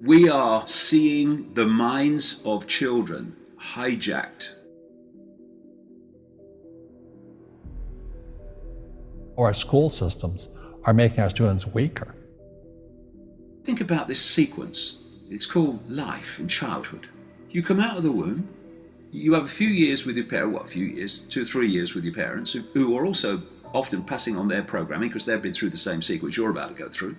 We are seeing the minds of children hijacked. Our school systems are making our students weaker. Think about this sequence. It's called life in childhood. You come out of the womb, you have a few years with your parents, what, a few years, 2 or 3 years with your parents, who are also often passing on their programming because they've been through the same sequence you're about to go through.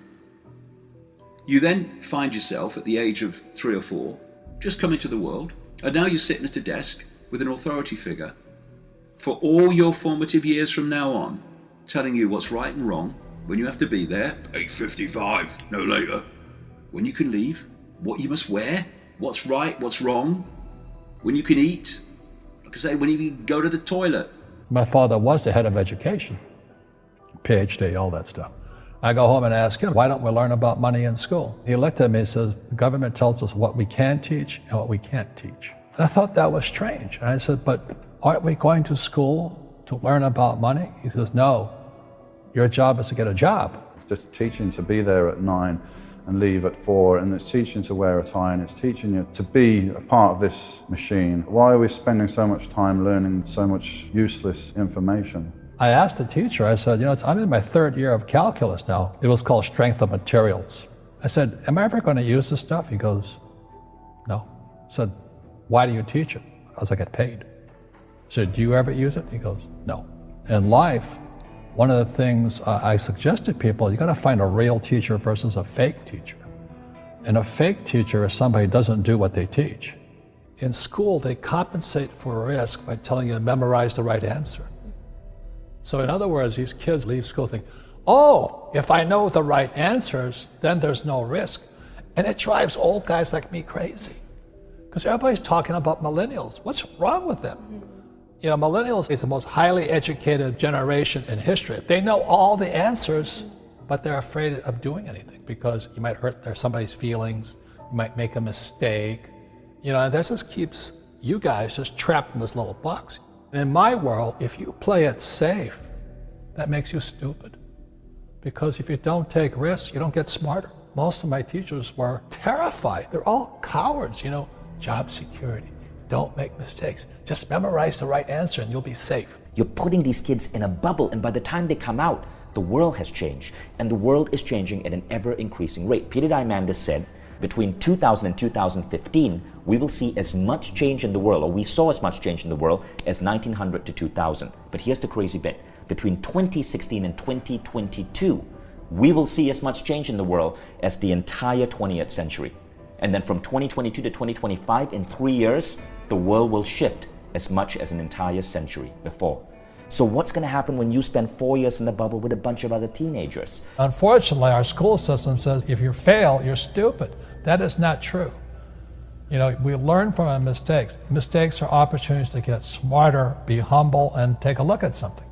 You then find yourself at the age of 3 or 4, just coming to the world, and now you're sitting at a desk with an authority figure for all your formative years from now on, telling you what's right and wrong, when you have to be there, 8:55, no later, when you can leave, what you must wear, what's right, what's wrong, when you can eat, like I say, when you can go to the toilet. My father was the head of education, PhD, all that stuff. I go home and ask him, why don't we learn about money in school? He looked at me and says, the government tells us what we can teach and what we can't teach. And I thought that was strange. And I said, but aren't we going to school to learn about money? He says, no, your job is to get a job. It's just teaching to be there at 9 and leave at 4, and it's teaching to wear a tie, and it's teaching you to be a part of this machine. Why are we spending so much time learning so much useless information? I asked the teacher, I said, I'm in my 3rd year of calculus now. It was called strength of materials. I said, am I ever going to use this stuff? He goes, no. I said, why do you teach it? Because I get paid. I said, do you ever use it? He goes, no. In life, one of the things I suggest to people, you got to find a real teacher versus a fake teacher. And a fake teacher is somebody who doesn't do what they teach. In school, they compensate for risk by telling you to memorize the right answer. So in other words, these kids leave school thinking, oh, if I know the right answers, then there's no risk. And it drives old guys like me crazy. Because everybody's talking about millennials. What's wrong with them? Millennials is the most highly educated generation in history. They know all the answers, but they're afraid of doing anything because you might hurt somebody's feelings, you might make a mistake. And that just keeps you guys just trapped in this little box. In my world, if you play it safe, that makes you stupid. Because if you don't take risks, you don't get smarter. Most of my teachers were terrified. They're all cowards, job security. Don't make mistakes. Just memorize the right answer and you'll be safe. You're putting these kids in a bubble, and by the time they come out, the world has changed. And the world is changing at an ever-increasing rate. Peter Diamandis said, between 2000 and 2015, we will see as much change in the world, or we saw as much change in the world as 1900 to 2000. But here's the crazy bit. Between 2016 and 2022, we will see as much change in the world as the entire 20th century. And then from 2022 to 2025, in 3 years, the world will shift as much as an entire century before. So what's going to happen when you spend 4 years in the bubble with a bunch of other teenagers? Unfortunately, our school system says if you fail, you're stupid. That is not true. We learn from our mistakes. Mistakes are opportunities to get smarter, be humble, and take a look at something.